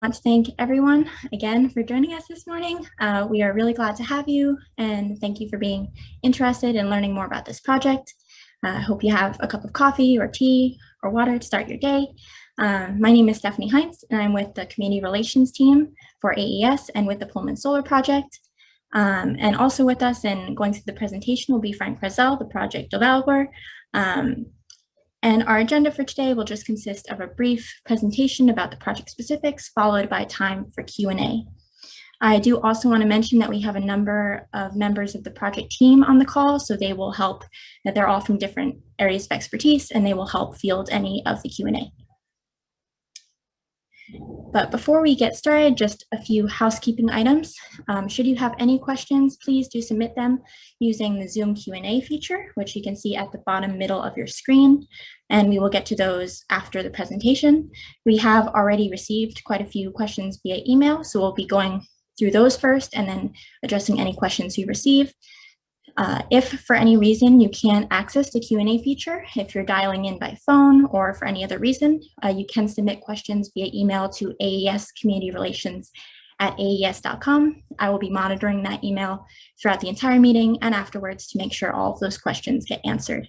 I want to thank everyone again for joining us this morning. We are really glad to have you, and thank you for being interested in learning more about this project. I hope you have a cup of coffee or tea or water to start your day. My name is Stephanie Heintz, and I'm with the Community Relations team for AES and with the Pullman Solar project. And also with us and going through the presentation will be Frank Razel, the project developer. And our agenda for today will just consist of a brief presentation about the project specifics, followed by time for Q&A. I do also want to mention that we have a number of members of the project team on the call, so they will help, that they're all from different areas of expertise, and they will help field any of the Q&A. But before we get started, just a few housekeeping items. Should you have any questions, please do submit them using the Zoom Q&A feature, which you can see at the bottom middle of your screen, and we will get to those after the presentation. We have already received quite a few questions via email, so we'll be going through those first and then addressing any questions we receive. If for any reason you can't access the Q&A feature, if you're dialing in by phone or for any other reason, you can submit questions via email to aescommunityrelations@aes.com. I will be monitoring that email throughout the entire meeting and afterwards to make sure all of those questions get answered.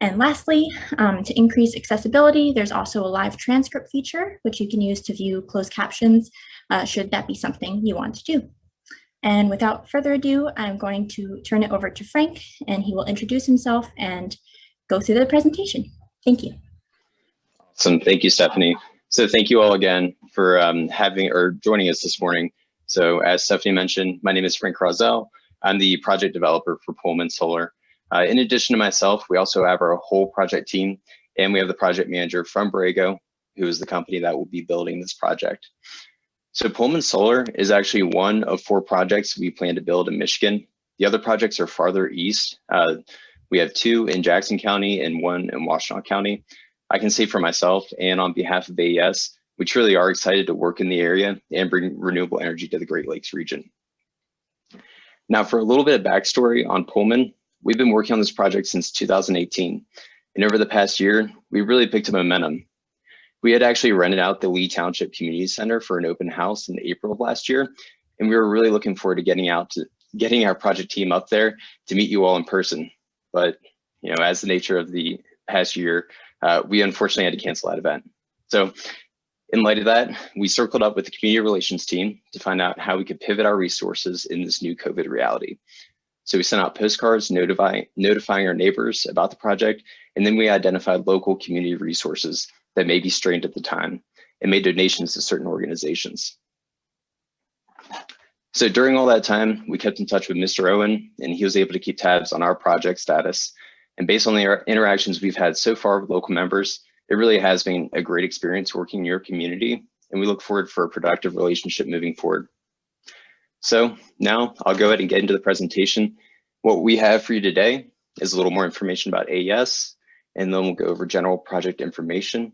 And lastly, to increase accessibility, there's also a live transcript feature, which you can use to view closed captions, should that be something you want to do. And without further ado, I'm going to turn it over to Frank, and he will introduce himself and go through the presentation. Thank you. Awesome. Thank you, Stephanie. So thank you all again for joining us this morning. So as Stephanie mentioned, my name is Frank Razel. I'm the project developer for Pullman Solar. In addition to myself, we also have our whole project team, and we have the project manager from Borrego, who is the company that will be building this project. So Pullman Solar is actually one of 4 projects we plan to build in Michigan. The other projects are farther east. We have 2 in Jackson County and 1 in Washtenaw County. I can say for myself and on behalf of AES, we truly are excited to work in the area and bring renewable energy to the Great Lakes region. Now for a little bit of backstory on Pullman, we've been working on this project since 2018. And over the past year, we really picked up momentum. We had actually rented out the Lee Township Community Center for an open house in April of last year, and we were really looking forward to getting our project team up there to meet you all in person. But as the nature of the past year, we unfortunately had to cancel that event. So in light of that, we circled up with the community relations team to find out how we could pivot our resources in this new COVID reality. So we sent out postcards notifying our neighbors about the project, and then we identified local community resources that may be strained at the time and made donations to certain organizations. So during all that time, we kept in touch with Mr. Owen, and he was able to keep tabs on our project status. And based on the interactions we've had so far with local members, it really has been a great experience working in your community, and we look forward for a productive relationship moving forward. So now I'll go ahead and get into the presentation. What we have for you today is a little more information about AES, and then we'll go over general project information,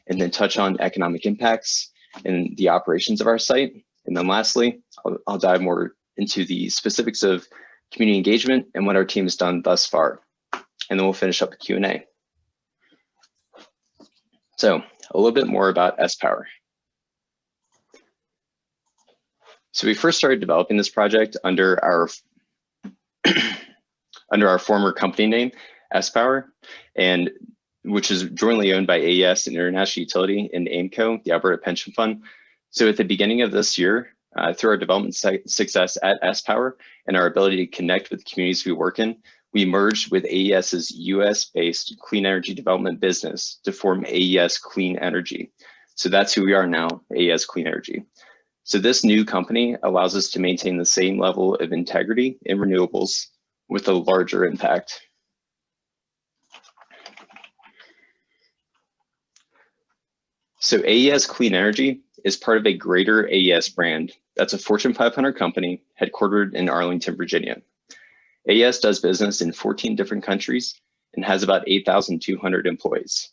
and then touch on economic impacts and the operations of our site. And then lastly, I'll dive more into the specifics of community engagement and what our team has done thus far. And then we'll finish up the Q&A. So a little bit more about S-Power. So we first started developing this project under our former company name, S-Power, and which is jointly owned by AES and International Utility and AIMCO, the Alberta Pension Fund. So at the beginning of this year, through our development success at S-Power and our ability to connect with the communities we work in, we merged with AES's US-based clean energy development business to form Aes Clean Energy. So that's who we are now, Aes Clean Energy. So this new company allows us to maintain the same level of integrity in renewables with a larger impact. So Aes Clean Energy is part of a greater AES brand. That's a Fortune 500 company headquartered in Arlington, Virginia. AES does business in 14 different countries and has about 8,200 employees.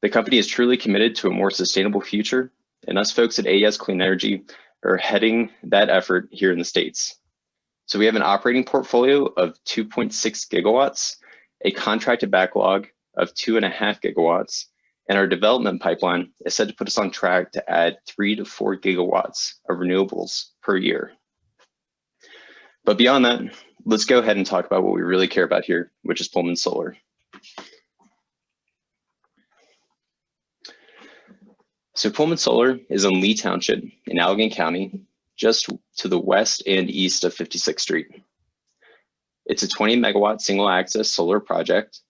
The company is truly committed to a more sustainable future, and us folks at Aes Clean Energy are heading that effort here in the States. So we have an operating portfolio of 2.6 gigawatts, a contracted backlog of 2.5 gigawatts, and our development pipeline is set to put us on track to add 3 to 4 gigawatts of renewables per year. But beyond that, let's go ahead and talk about what we really care about here, which is Pullman Solar. So Pullman Solar is in Lee Township in Allegan County, just to the west and east of 56th Street. It's a 20 megawatt single access solar project,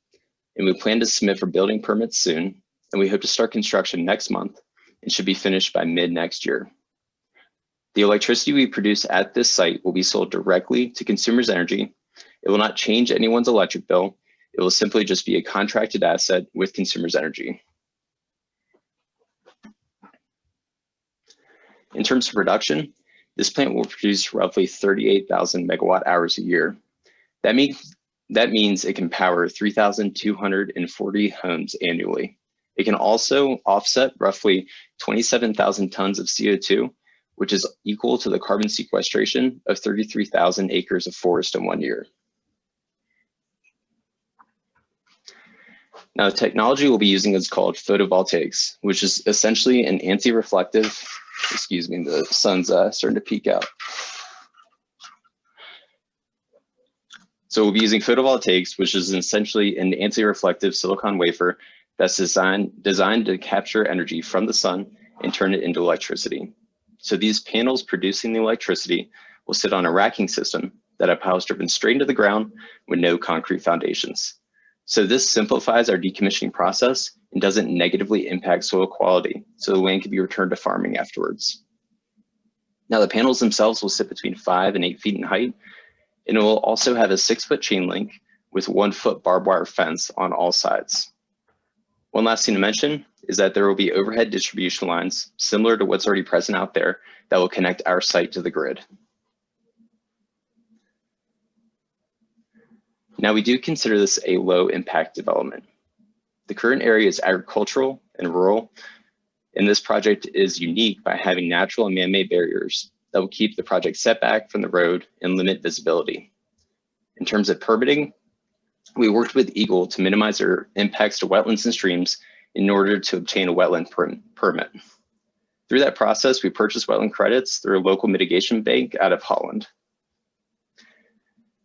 and we plan to submit for building permits soon, and we hope to start construction next month and should be finished by mid next year. The electricity we produce at this site will be sold directly to Consumers Energy. It will not change anyone's electric bill. It will simply just be a contracted asset with Consumers Energy. In terms of production, this plant will produce roughly 38,000 megawatt hours a year. That means it can power 3,240 homes annually. It can also offset roughly 27,000 tons of CO2, which is equal to the carbon sequestration of 33,000 acres of forest in 1 year. Now, the technology we'll be using is called photovoltaics, which is essentially an anti-reflective, excuse me, the sun's starting to peek out. So we'll be using photovoltaics, which is essentially an anti-reflective silicon wafer that's designed to capture energy from the sun and turn it into electricity. So these panels producing the electricity will sit on a racking system that have piles driven straight into the ground with no concrete foundations. So this simplifies our decommissioning process and doesn't negatively impact soil quality, so the land can be returned to farming afterwards. Now the panels themselves will sit between 5 and 8 feet in height, and it will also have a 6-foot chain link with 1-foot barbed wire fence on all sides. One last thing to mention is that there will be overhead distribution lines similar to what's already present out there that will connect our site to the grid. Now, we do consider this a low impact development. The current area is agricultural and rural, and this project is unique by having natural and man-made barriers that will keep the project setback from the road and limit visibility. In terms of permitting, we worked with Eagle to minimize their impacts to wetlands and streams in order to obtain a wetland permit. Through that process, we purchased wetland credits through a local mitigation bank out of Holland.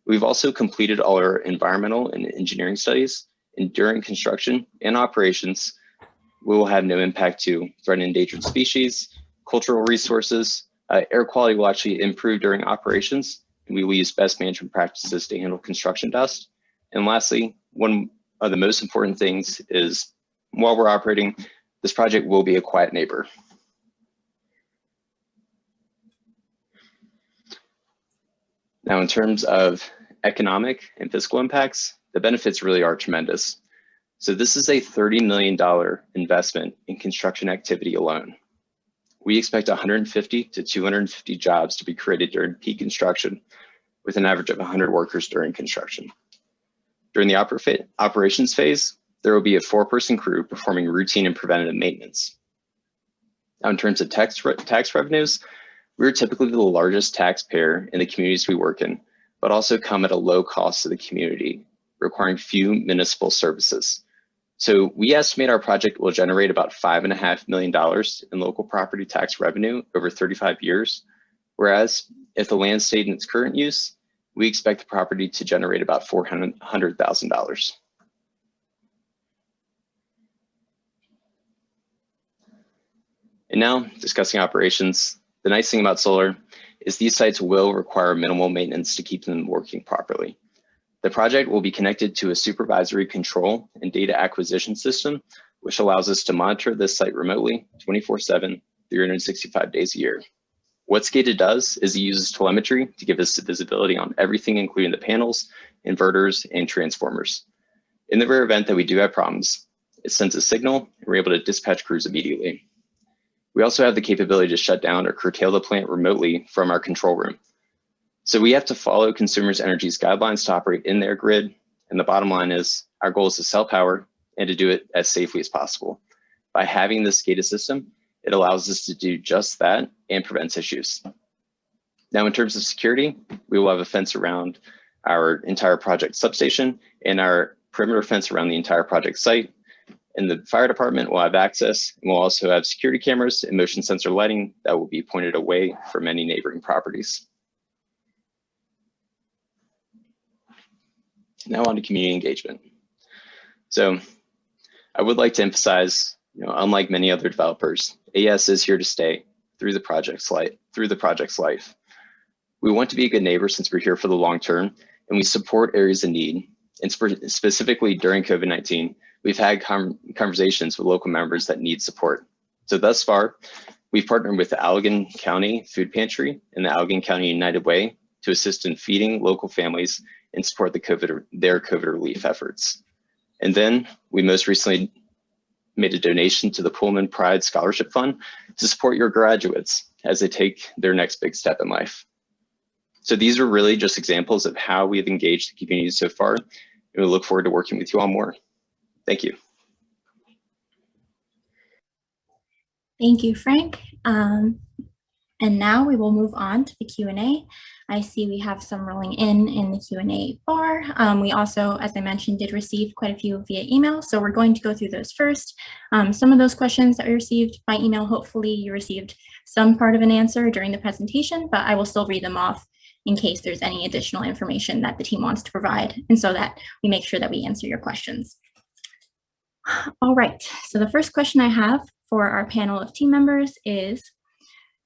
We've also completed all our environmental and engineering studies, and during construction and operations, we will have no impact to threatened endangered species, cultural resources. Air quality will actually improve during operations, and we will use best management practices to handle construction dust. And lastly, one of the most important things is while we're operating, this project will be a quiet neighbor. Now, in terms of economic and fiscal impacts, the benefits really are tremendous. So this is a $30 million investment in construction activity alone. We expect 150 to 250 jobs to be created during peak construction, with an average of 100 workers during construction. During the operations phase, there will be a 4-person crew performing routine and preventative maintenance. Now, in terms of tax revenues, we're typically the largest taxpayer in the communities we work in, but also come at a low cost to the community, requiring few municipal services. So we estimate our project will generate about $5.5 million in local property tax revenue over 35 years, whereas if the land stayed in its current use, we expect the property to generate about $400,000. And now, discussing operations, the nice thing about solar is these sites will require minimal maintenance to keep them working properly. The project will be connected to a supervisory control and data acquisition system, which allows us to monitor this site remotely 24/7, 365 days a year. What SCADA does is it uses telemetry to give us visibility on everything, including the panels, inverters, and transformers. In the rare event that we do have problems, it sends a signal and we're able to dispatch crews immediately. We also have the capability to shut down or curtail the plant remotely from our control room. So we have to follow Consumers Energy's guidelines to operate in their grid. And the bottom line is our goal is to sell power and to do it as safely as possible. By having this SCADA system, it allows us to do just that and prevents issues. Now, in terms of security, we will have a fence around our entire project substation and our perimeter fence around the entire project site. And the fire department will have access, and we'll also have security cameras and motion sensor lighting that will be pointed away from any neighboring properties. Now on to community engagement. So I would like to emphasize, unlike many other developers, AES is here to stay through the project's life. We want to be a good neighbor since we're here for the long term, and we support areas in need. And specifically during COVID-19, we've had conversations with local members that need support. So thus far, we've partnered with the Allegan County Food Pantry and the Allegan County United Way to assist in feeding local families and support their COVID relief efforts. And then we most recently made a donation to the Pullman Pride Scholarship Fund to support your graduates as they take their next big step in life. So these are really just examples of how we've engaged the community so far, and we look forward to working with you all more. Thank you. Thank you, Frank. And now we will move on to the Q&A. I see we have some rolling in the Q&A bar. We also, as I mentioned, did receive quite a few via email, so we're going to go through those first. Some of those questions that we received by email, hopefully you received some part of an answer during the presentation, but I will still read them off in case there's any additional information that the team wants to provide, and so that we make sure that we answer your questions. All right, so the first question I have for our panel of team members is,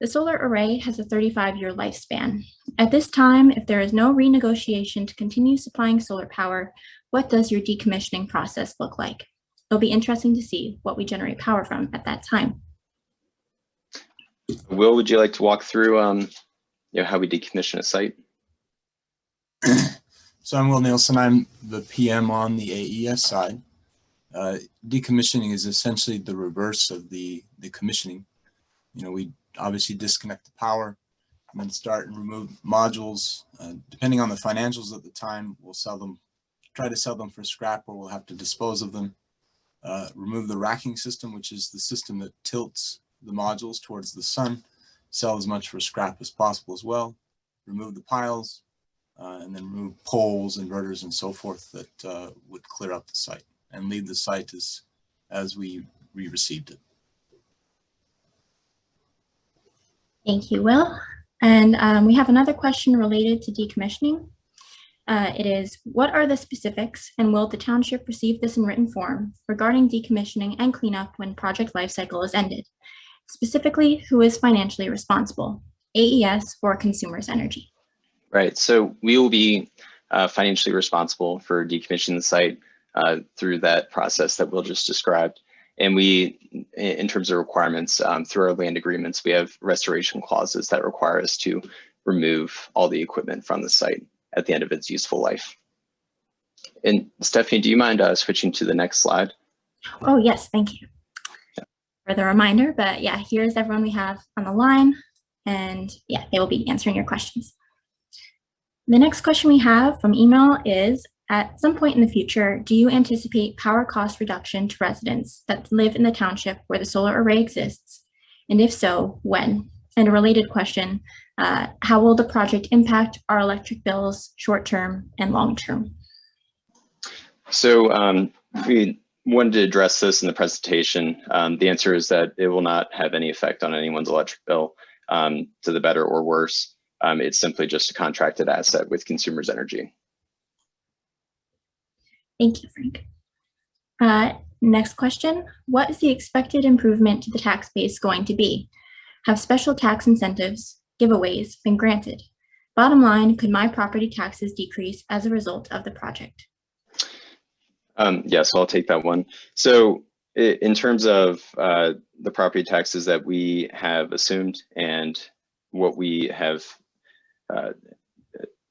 the solar array has a 35-year lifespan. At this time, if there is no renegotiation to continue supplying solar power, what does your decommissioning process look like? It'll be interesting to see what we generate power from at that time. Will, would you like to walk through how we decommission a site? So I'm Will Nielsen. I'm the PM on the AES side. Decommissioning is essentially the reverse of the commissioning. We obviously disconnect the power and then start and remove modules. Depending on the financials at the time, we'll try to sell them for scrap, or we'll have to dispose of them. Remove the racking system, which is the system that tilts the modules towards the sun. Sell as much for scrap as possible as well. Remove the piles, and then remove poles, inverters, and so forth that would clear up the site and leave the site as we received it. Thank you, Will. And we have another question related to decommissioning. It is, what are the specifics, and will the township receive this in written form regarding decommissioning and cleanup when project lifecycle is ended? Specifically, who is financially responsible, AES or Consumers Energy? Right, so we will be financially responsible for decommissioning the site through that process that Will just described. And we, in terms of requirements, through our land agreements, we have restoration clauses that require us to remove all the equipment from the site at the end of its useful life. And Stephanie, do you mind switching to the next slide? Oh, yes, thank you for the reminder. But yeah, here's everyone we have on the line. And yeah, they will be answering your questions. The next question we have from email is, at some point in the future, do you anticipate power cost reduction to residents that live in the township where the solar array exists? And if so, when? And a related question, how will the project impact our electric bills short-term and long-term? So we wanted to address this in the presentation. The answer is that it will not have any effect on anyone's electric bill to the better or worse. It's simply just a contracted asset with Consumers Energy. Thank you, Frank. Next question, what is the expected improvement to the tax base going to be? Have special tax incentives, giveaways been granted? Bottom line, could my property taxes decrease as a result of the project? Yes, I'll take that one. So in terms of the property taxes that we have assumed and what we have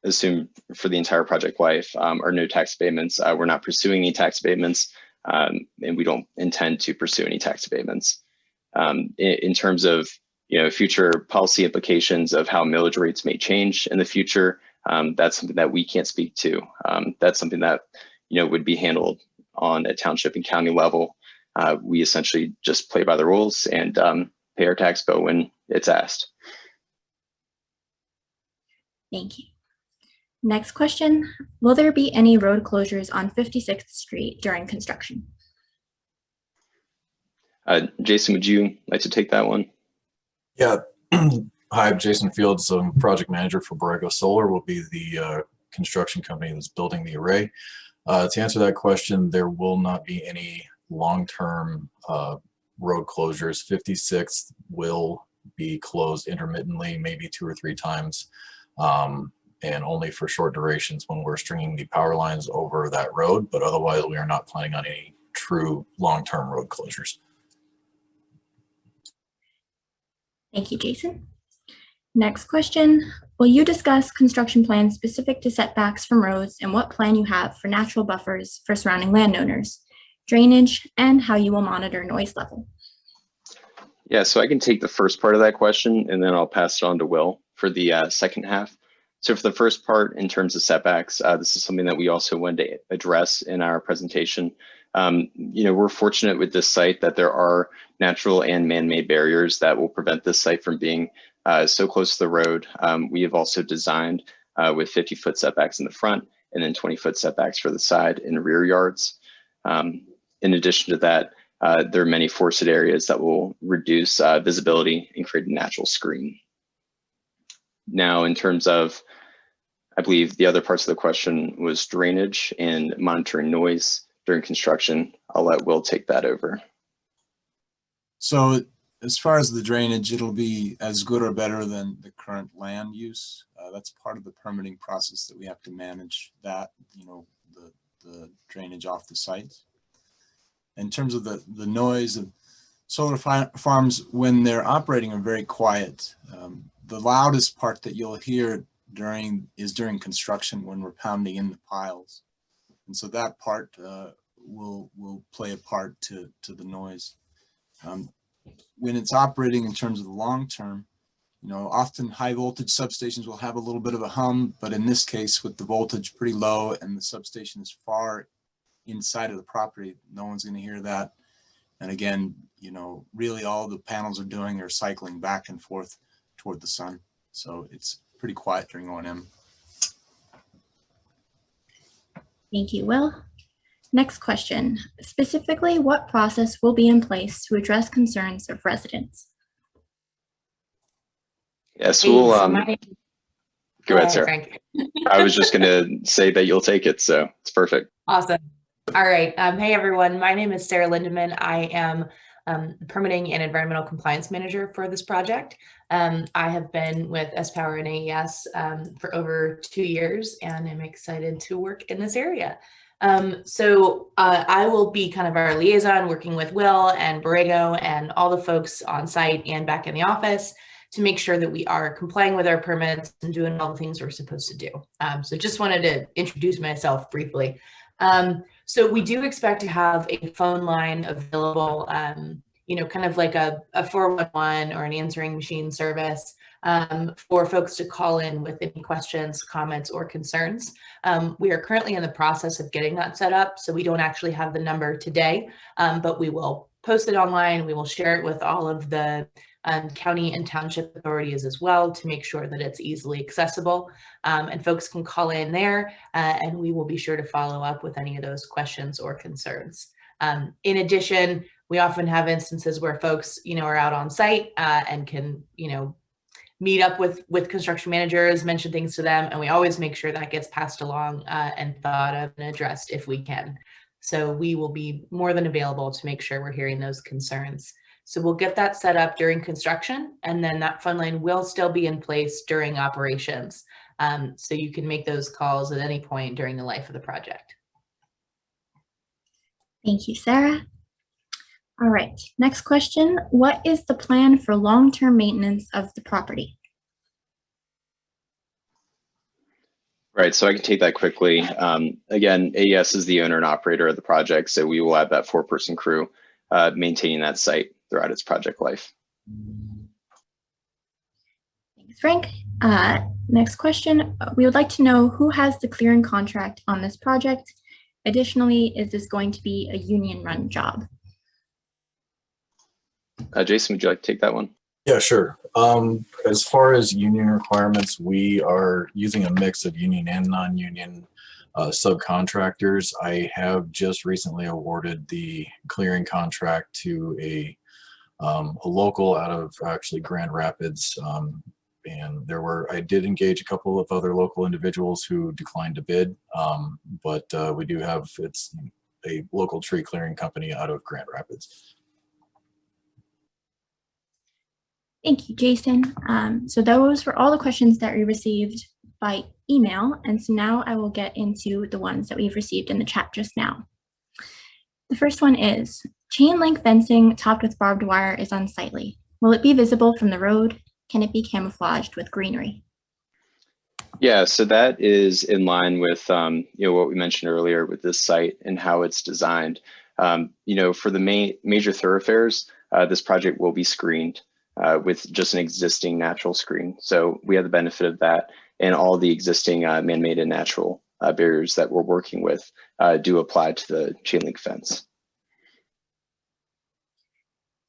assumed for the entire project life are no tax abatements. We're not pursuing any tax abatements, and we don't intend to pursue any tax abatements. In terms of future policy implications of how millage rates may change in the future, that's something that we can't speak to. That's something that would be handled on a township and county level. We essentially just play by the rules and pay our tax bill when it's asked. Thank you. Next question, will there be any road closures on 56th Street during construction? Jason, would you like to take that one? Yeah. Hi, I'm Jason Fields. I'm project manager for Borrego Solar. Will be the construction company that's building the array. To answer that question, there will not be any long-term road closures. 56th will be closed intermittently, maybe 2 or 3 times, and only for short durations when we're stringing the power lines over that road. But otherwise, we are not planning on any true long-term road closures. Thank you, Jason. Next question. Will you discuss construction plans specific to setbacks from roads and what plan you have for natural buffers for surrounding landowners, drainage, and how you will monitor noise level? Yeah, so I can take the first part of that question and then I'll pass it on to Will for the second half. So for the first part, in terms of setbacks, this is something that we also wanted to address in our presentation. We're fortunate with this site that there are natural and man-made barriers that will prevent this site from being so close to the road. We have also designed with 50-foot setbacks in the front and then 20-foot setbacks for the side and rear yards. In addition to that, there are many forested areas that will reduce visibility and create a natural screen. Now, in terms of, I believe the other parts of the question was drainage and monitoring noise during construction. I'll let Will take that over. So as far as the drainage, it'll be as good or better than the current land use. That's part of the permitting process that we have to manage that, the drainage off the site. In terms of the noise of solar farms, when they're operating, are very quiet. The loudest part that you'll hear during construction when we're pounding in the piles. And so that part will play a part to the noise. When it's operating in terms of the long term, often high voltage substations will have a little bit of a hum, but in this case, with the voltage pretty low and the substation is far inside of the property, no one's going to hear that. And again, really all the panels are doing are cycling back and forth toward the sun. So it's pretty quiet during O&M. Thank you, Will. Next question. Specifically, what process will be in place to address concerns of residents? Yes, we'll go ahead, Sarah. Frank. I was just going to say that you'll take it, so it's perfect. Awesome. All right. Hey, everyone. My name is Sarah Lindemann. I am the Permitting and Environmental Compliance Manager for this project. I have been with S-Power and AES for over 2 years, and I'm excited to work in this area. I will be kind of our liaison, working with Will and Borrego and all the folks on site and back in the office to make sure that we are complying with our permits and doing all the things we're supposed to do. So just wanted to introduce myself briefly. So we do expect to have a phone line available, kind of like a 411 or an answering machine service for folks to call in with any questions, comments, or concerns. We are currently in the process of getting that set up, so we don't actually have the number today, but we will post it online. We will share it with all of the county and township authorities as well to make sure that it's easily accessible, and folks can call in there, and we will be sure to follow up with any of those questions or concerns. In addition, we often have instances where folks, are out on site and can, meet up with construction managers, mention things to them, and we always make sure that gets passed along and thought of and addressed if we can. So we will be more than available to make sure we're hearing those concerns. So we'll get that set up during construction, and then that phone line will still be in place during operations. So you can make those calls at any point during the life of the project. Thank you, Sarah. All right, next question. What is the plan for long-term maintenance of the property? Right, so I can take that quickly. Again, AES is the owner and operator of the project, so we will have that 4-person crew maintaining that site throughout its project life. Thanks, Frank. Next question. We would like to know who has the clearing contract on this project. Additionally, is this going to be a union-run job? Jason, would you like to take that one? Yeah, sure. As far as union requirements, we are using a mix of union and non-union subcontractors. I have just recently awarded the clearing contract to a a local out of actually Grand Rapids. And I did engage a couple of other local individuals who declined to bid, but we do have, it's a local tree clearing company out of Grand Rapids. Thank you, Jason. So those were all the questions that we received by email. And so now I will get into the ones that we've received in the chat just now. The first one is, chain link fencing topped with barbed wire is unsightly. Will it be visible from the road? Can it be camouflaged with greenery? Yeah, so that is in line with what we mentioned earlier with this site and how it's designed. For the major thoroughfares, this project will be screened with just an existing natural screen. So we have the benefit of that, and all the existing man-made and natural barriers that we're working with do apply to the chain link fence.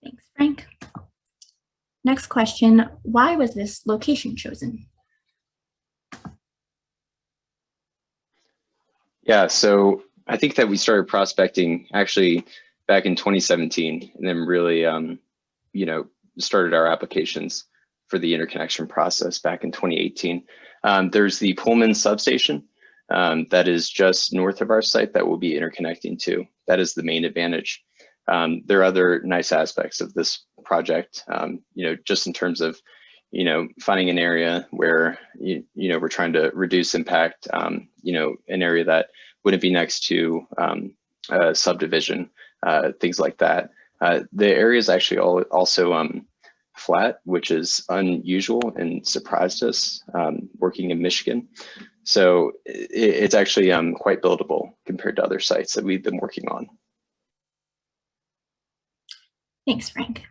Thanks, Frank. Next question, why was this location chosen? Yeah, so I think that we started prospecting actually back in 2017, and then really, started our applications for the interconnection process back in 2018. There's the Pullman substation that is just north of our site that we'll be interconnecting to. That is the main advantage. There are other nice aspects of this project, just in terms of, finding an area where, we're trying to reduce impact, an area that wouldn't be next to a subdivision, things like that. The area is actually also flat, which is unusual and surprised us working in Michigan. So it's actually quite buildable compared to other sites that we've been working on. Thanks, Frank.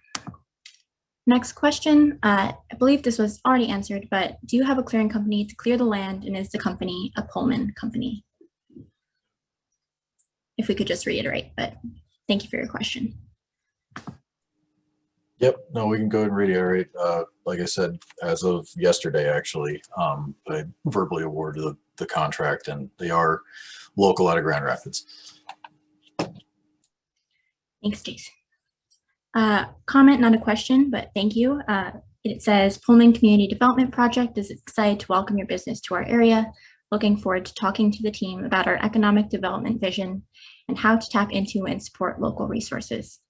Next question, I believe this was already answered, but do you have a clearing company to clear the land, and is the company a Pullman company? If we could just reiterate, but thank you for your question. Yep, no, we can go ahead and reiterate. Like I said, as of yesterday, actually, I verbally awarded the contract, and they are local out of Grand Rapids. Thanks, Jason. Comment, not a question, but thank you. It says, Pullman Community Development Project is excited to welcome your business to our area. Looking forward to talking to the team about our economic development vision and how to tap into and support local resources.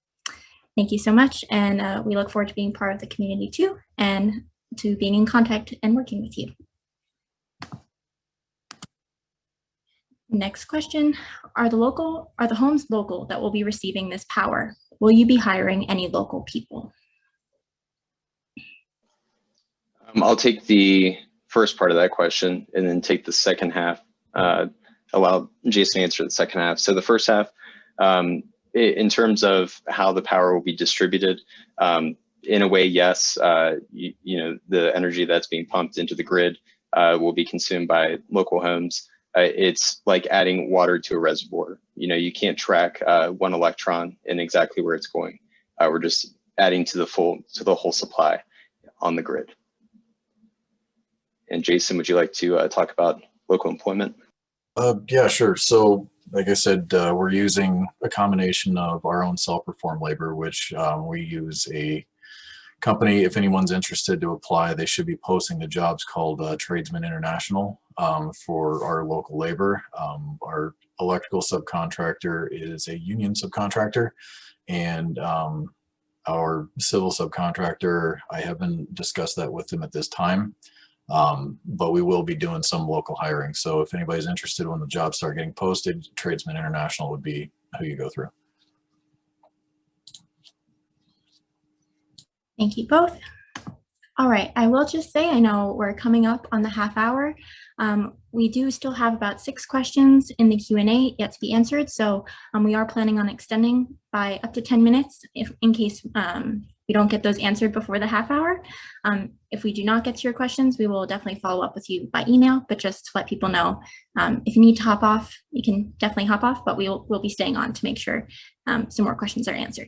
Thank you so much, and we look forward to being part of the community too, and to being in contact and working with you. Next question, are the homes local that will be receiving this power? Will you be hiring any local people? I'll take the first part of that question and then take the second half, allow Jason to answer the second half. So the first half, in terms of how the power will be distributed, in a way, yes, the energy that's being pumped into the grid will be consumed by local homes. It's like adding water to a reservoir. You can't track one electron and exactly where it's going. We're just adding to the whole supply on the grid. And Jason, would you like to talk about local employment? Yeah, sure. So like I said, we're using a combination of our own self-performed labor, which we use a company. If anyone's interested to apply, they should be posting the jobs called Tradesman International for our local labor. Our electrical subcontractor is a union subcontractor, and our civil subcontractor, I haven't discussed that with them at this time, but we will be doing some local hiring. So if anybody's interested when the jobs start getting posted, Tradesman International would be who you go through. Thank you both. All right, I will just say, I know we're coming up on the half hour. We do still have about 6 questions in the Q&A yet to be answered. So we are planning on extending by up to 10 minutes in case we don't get those answered before the half hour. If we do not get to your questions, we will definitely follow up with you by email, but just to let people know, if you need to hop off, you can definitely hop off, but we'll be staying on to make sure some more questions are answered.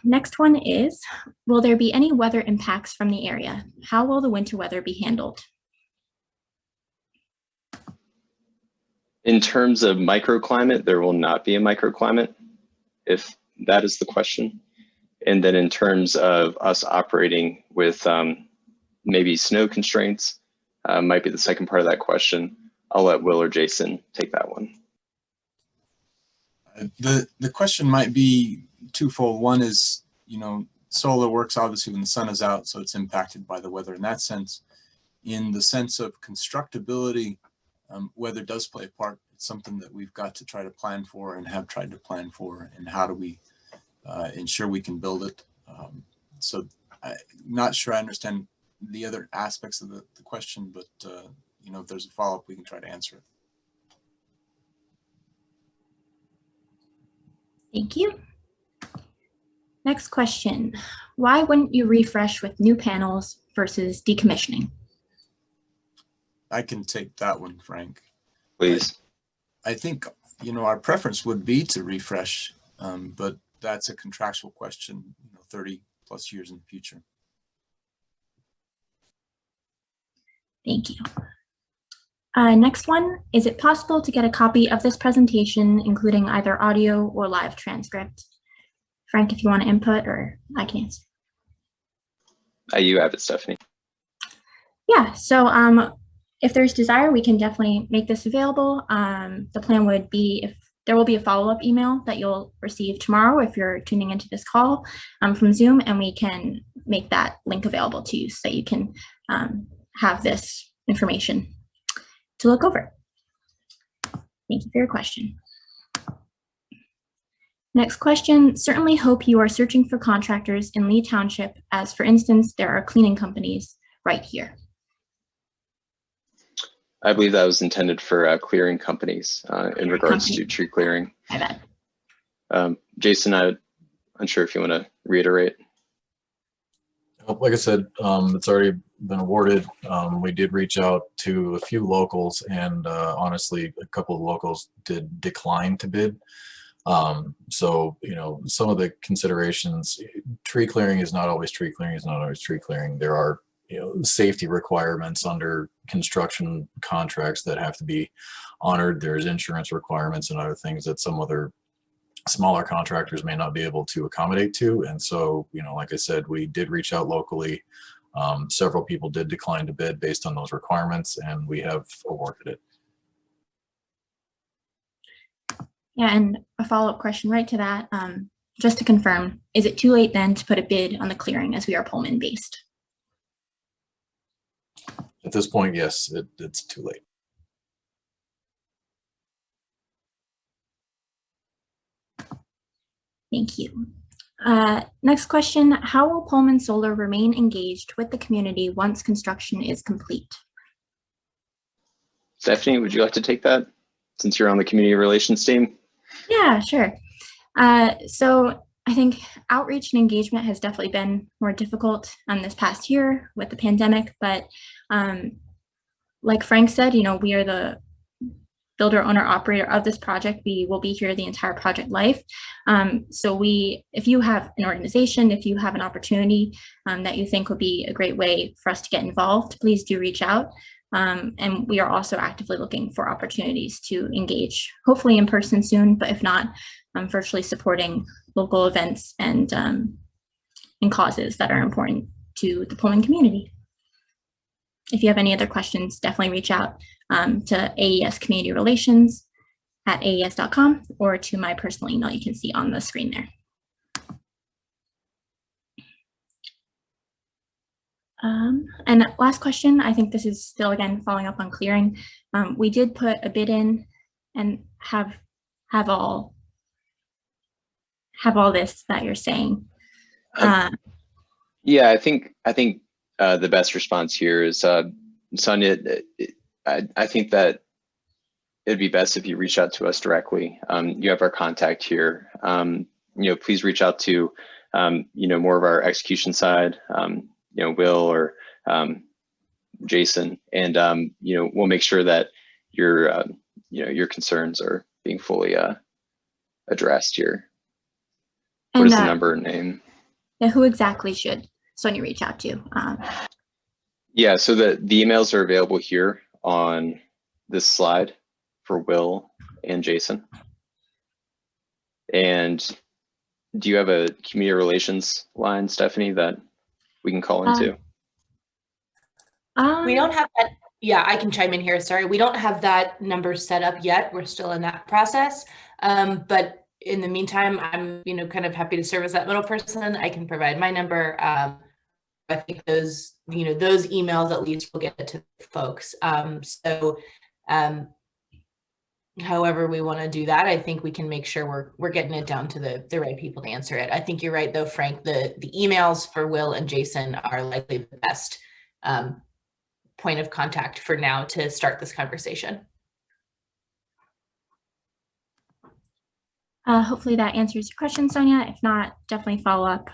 Next one is, will there be any weather impacts from the area? How will the winter weather be handled? In terms of microclimate, there will not be a microclimate, if that is the question. And then in terms of us operating with maybe snow constraints, might be the second part of that question. I'll let Will or Jason take that one. The question might be twofold. One is, solar works obviously when the sun is out, so it's impacted by the weather in that sense. In the sense of constructability, weather does play a part. It's something that we've got to try to plan for and have tried to plan for, and how do we ensure we can build it. So I'm not sure I understand the other aspects of the question, but if there's a follow-up, we can try to answer it. Thank you. Next question. Why wouldn't you refresh with new panels versus decommissioning? I can take that one, Frank. Please. I think, our preference would be to refresh, but that's a contractual question, 30 plus years in the future. Thank you. Next one, is it possible to get a copy of this presentation, including either audio or live transcript? Frank, if you want to input, or I can answer. You have it, Stephanie. Yeah, so if there's desire, we can definitely make this available. The plan would be, if there will be a follow-up email that you'll receive tomorrow if you're tuning into this call from Zoom, and we can make that link available to you so that you can have this information to look over. Thank you for your question. Next question, certainly hope you are searching for contractors in Lee Township, as for instance, there are cleaning companies right here. I believe that was intended for clearing companies in regards to tree clearing. My bad. Jason, I'm unsure if you want to reiterate. Like I said, it's already been awarded. We did reach out to a few locals, and honestly, a couple of locals did decline to bid. So, some of the considerations, tree clearing is not always tree clearing, There are, safety requirements under construction contracts that have to be honored. There's insurance requirements and other things that some other smaller contractors may not be able to accommodate to. And so, like I said, we did reach out locally. Several people did decline to bid based on those requirements, and we have awarded it. Yeah, and a follow-up question right to that, just to confirm, is it too late then to put a bid on the clearing, as we are Pullman based? At this point, yes, it's too late. Thank you. Next question, how will Pullman Solar remain engaged with the community once construction is complete? Stephanie, would you like to take that since you're on the community relations team? Yeah, sure. So I think outreach and engagement has definitely been more difficult this past year with the pandemic, but like Frank said, we are the builder, owner, operator of this project. We will be here the entire project life. So if you have an organization, if you have an opportunity that you think would be a great way for us to get involved, please do reach out. And we are also actively looking for opportunities to engage, hopefully in person soon, but if not, virtually supporting local events and causes that are important to the Pullman community. If you have any other questions, definitely reach out to AES Community Relations at aes.com or to my personal email you can see on the screen there. And last question, I think this is still, again, following up on clearing. We did put a bid in and have all this that you're saying. Yeah, I think the best response here is, Sonia, I think that it'd be best if you reach out to us directly. You have our contact here. Please reach out to, more of our execution side, Will or Jason, and we'll make sure that your concerns are being fully addressed here. What is the number and name? Yeah, who exactly should Sonia reach out to? Yeah, so the emails are available here on this slide for Will and Jason. And do you have a community relations line, Stephanie, that we can call into? We don't have that. Yeah, I can chime in here. Sorry, we don't have that number set up yet. We're still in that process. But in the meantime, I'm, kind of happy to serve as that middle person. I can provide my number. I think those, those emails at least will get to folks. However we want to do that, I think we can make sure we're getting it down to the right people to answer it. I think you're right though, Frank, the emails for Will and Jason are likely the best point of contact for now to start this conversation. Hopefully that answers your question, Sonia. If not, definitely follow up.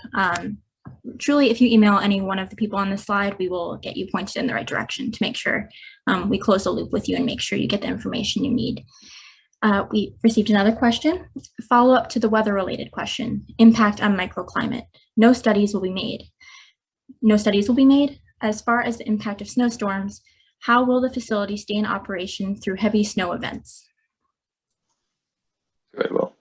Truly, if you email any one of the people on this slide, we will get you pointed in the right direction to make sure we close the loop with you and make sure you get the information you need. We received another question. Follow up to the weather-related question, impact on microclimate. No studies will be made. No studies will be made. As far as the impact of snowstorms, how will the facility stay in operation through heavy snow events? Go ahead, Will.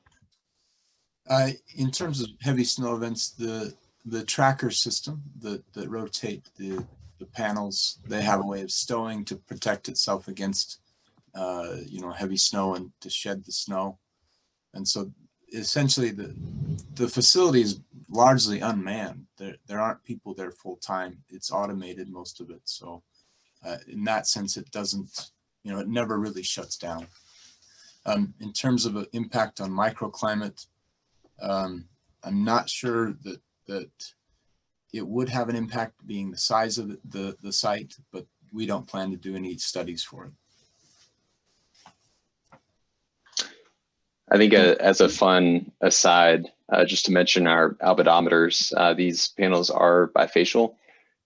In terms of heavy snow events, the tracker system that rotate the panels, they have a way of stowing to protect itself against heavy snow and to shed the snow. And so essentially the facility is largely unmanned. There aren't people there full time. It's automated, most of it. So in that sense, it doesn't, it never really shuts down. In terms of an impact on microclimate, I'm not sure that it would have an impact being the size of the site, but we don't plan to do any studies for it. I think as a fun aside, just to mention our albedometers, these panels are bifacial.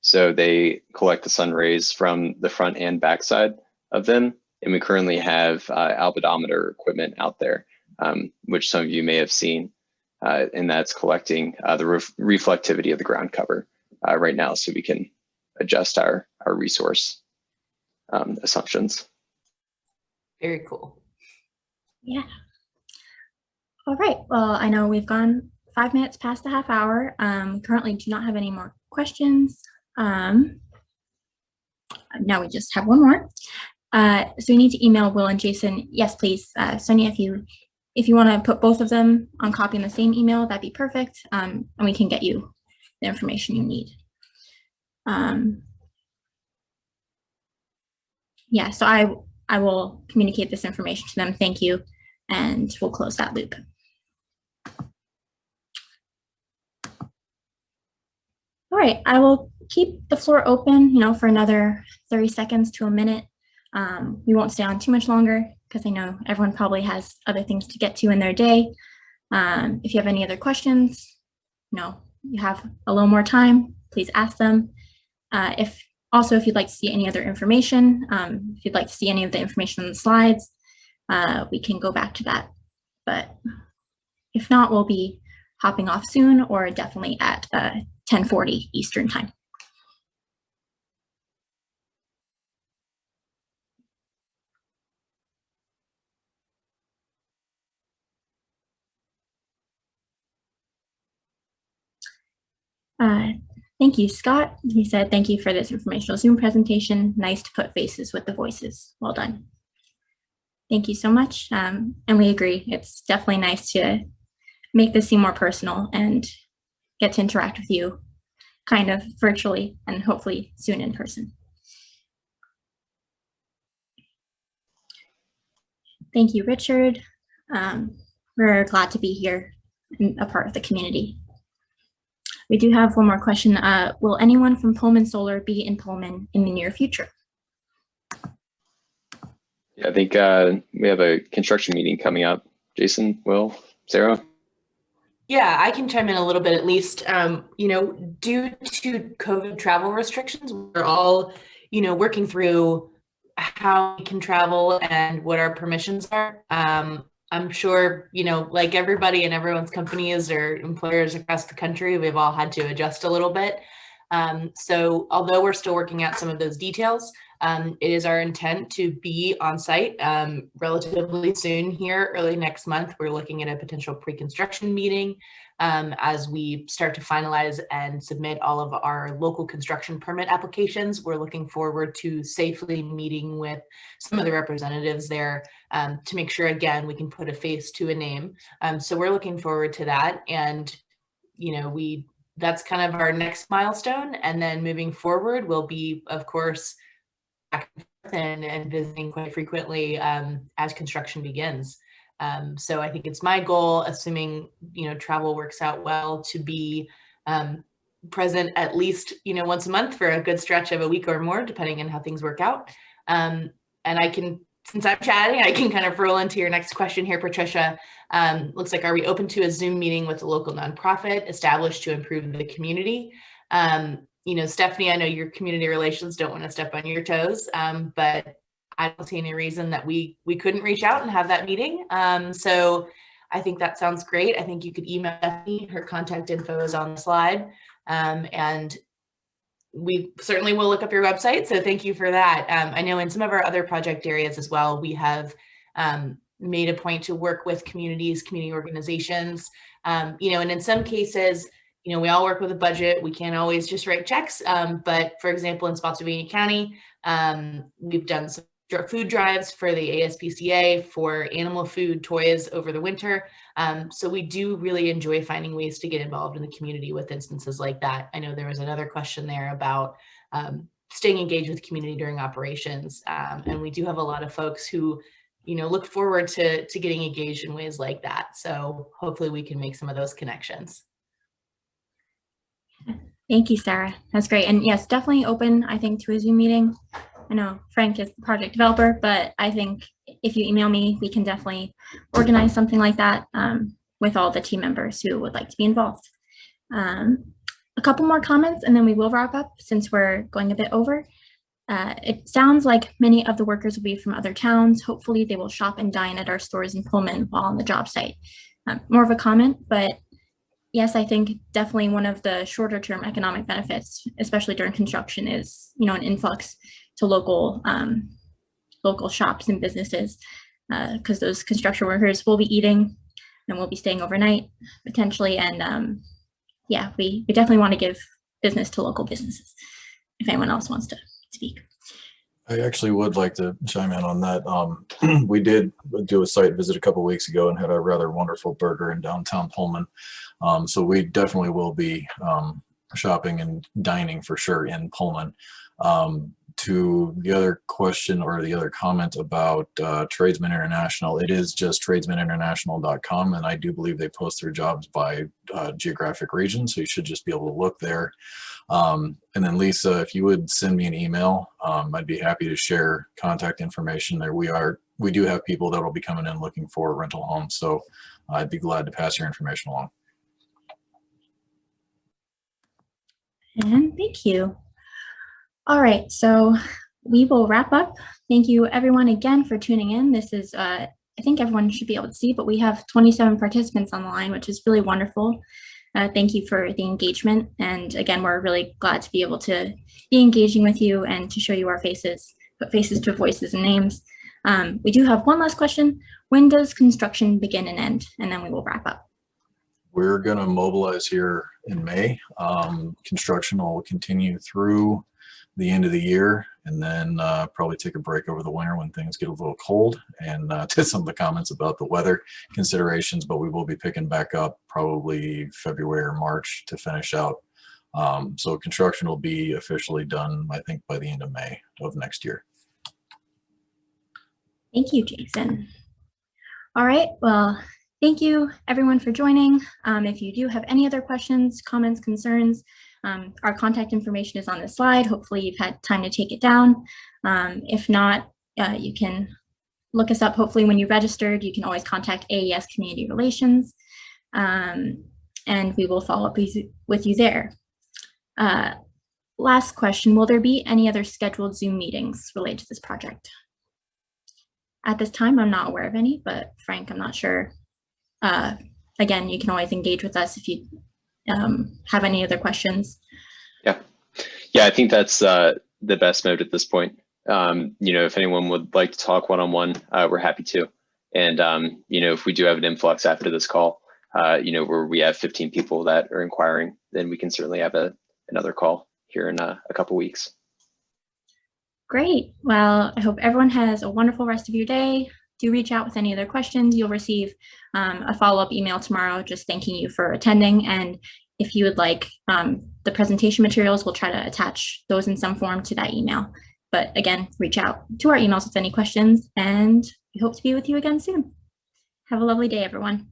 So they collect the sun rays from the front and back side of them. And we currently have albedometer equipment out there, which some of you may have seen. And that's collecting the reflectivity of the ground cover right now, so we can adjust our resource assumptions. Very cool. Yeah. All right. Well, I know we've gone 5 minutes past the half hour. Currently do not have any more questions. Now we just have one more. So you need to email Will and Jason. Yes, please. Sonia, if you want to put both of them on copy in the same email, that'd be perfect. And we can get you the information you need. Yeah, so I will communicate this information to them. Thank you. And we'll close that loop. All right, I will keep the floor open, for another 30 seconds to a minute. We won't stay on too much longer because I know everyone probably has other things to get to in their day. If you have any other questions, you have a little more time, please ask them. If you'd like to see any other information, if you'd like to see any of the information on the slides, we can go back to that. But if not, we'll be hopping off soon, or definitely at 10:40 Eastern time. Thank you, Scott. He said, thank you for this informational Zoom presentation. Nice to put faces with the voices. Well done. Thank you so much. And we agree. It's definitely nice to make this seem more personal and get to interact with you kind of virtually and hopefully soon in person. Thank you, Richard. We're glad to be here and a part of the community. We do have one more question. Will anyone from Pullman Solar be in Pullman in the near future? Yeah, I think we have a construction meeting coming up. Jason, Will, Sarah? Yeah, I can chime in a little bit at least. Due to COVID travel restrictions, we're all, working through how we can travel and what our permissions are. I'm sure, like everybody in everyone's companies or employers across the country, we've all had to adjust a little bit. So although we're still working out some of those details, It is our intent to be on site relatively soon here, early next month. We're looking at a potential pre-construction meeting as we start to finalize and submit all of our local construction permit applications. We're looking forward to safely meeting with some of the representatives there to make sure, again, we can put a face to a name. So we're looking forward to that. And, you know, that's kind of our next milestone. And then moving forward, we'll be, of course, back and visiting quite frequently as construction begins. So I think it's my goal, assuming, you know, travel works out well, to be present at least, you know, once a month for a good stretch of a week or more, depending on how things work out. And I can, since I'm chatting, I can kind of roll into your next question here, Patricia. Looks like, are we open to a Zoom meeting with a local nonprofit established to improve the community? You know, Stephanie, I know your community relations don't want to step on your toes, but I don't see any reason that we couldn't reach out and have that meeting. So I think that sounds great. I think you could email Stephanie. Her contact info is on the slide. And we certainly will look up your website. So thank you for that. I know in some of our other project areas as well, we have made a point to work with communities, community organizations, you know, and in some cases, you know, we all work with a budget. We can't always just write checks. But for example, in Spotsylvania County, we've done some food drives for the ASPCA for animal food toys over the winter. So we do really enjoy finding ways to get involved in the community with instances like that. I know there was another question there about staying engaged with the community during operations. And we do have a lot of folks who, you know, look forward to getting engaged in ways like that. So hopefully we can make some of those connections. Thank you, Sarah. That's great. And yes, definitely open, I think, to a Zoom meeting. I know Frank is the project developer, but I think if you email me, we can definitely organize something like that with all the team members who would like to be involved. A couple more comments and then we will wrap up since we're going a bit over. It sounds like many of the workers will be from other towns. Hopefully they will shop and dine at our stores in Pullman while on the job site. More of a comment, but yes, I think definitely one of the shorter term economic benefits, especially during construction, is, you know, an influx to local shops and businesses, because those construction workers will be eating and will be staying overnight potentially. And yeah, we definitely want to give business to local businesses. If anyone else wants to speak. I actually would like to chime in on that. We did do a site visit a couple of weeks ago and had a rather wonderful burger in downtown Pullman. So we definitely will be shopping and dining for sure in Pullman. To the other question or the other comment about Tradesman International, it is just tradesmaninternational.com, and I do believe they post their jobs by geographic region, so you should just be able to look there. And then Lisa, if you would send me an email, I'd be happy to share contact information there. We do have people that will be coming in looking for rental homes, so I'd be glad to pass your information along. And thank you. All right, so we will wrap up. Thank you everyone again for tuning in. This is, I think everyone should be able to see, but we have 27 participants on the line, which is really wonderful. Thank you for the engagement. And again, we're really glad to be able to be engaging with you and to show you our faces, put faces to voices and names. We do have one last question. When does construction begin and end? And then we will wrap up. We're gonna mobilize here in May. Construction will continue through the end of the year, and then probably take a break over the winter when things get a little cold, and to some of the comments about the weather considerations, but we will be picking back up probably February or March to finish out. So construction will be officially done, I think, by the end of May of next year. Thank you, Jason. All right, well, thank you everyone for joining. If you do have any other questions, comments, concerns, our contact information is on the slide. Hopefully you've had time to take it down. If not, you can look us up. Hopefully when you registered, you can always contact AES Community Relations, and we will follow up with you there. Last question, will there be any other scheduled Zoom meetings related to this project? At this time, I'm not aware of any, but Frank, I'm not sure. Again, you can always engage with us if you have any other questions. Yeah, I think that's the best mode at this point. If anyone would like to talk one-on-one, we're happy to. And, if we do have an influx after this call, where we have 15 people that are inquiring, then we can certainly have another call here in a couple weeks. Great. Well, I hope everyone has a wonderful rest of your day. Do reach out with any other questions. You'll receive a follow-up email tomorrow just thanking you for attending. And if you would like the presentation materials, we'll try to attach those in some form to that email. But again, reach out to our emails with any questions, and we hope to be with you again soon. Have a lovely day, everyone.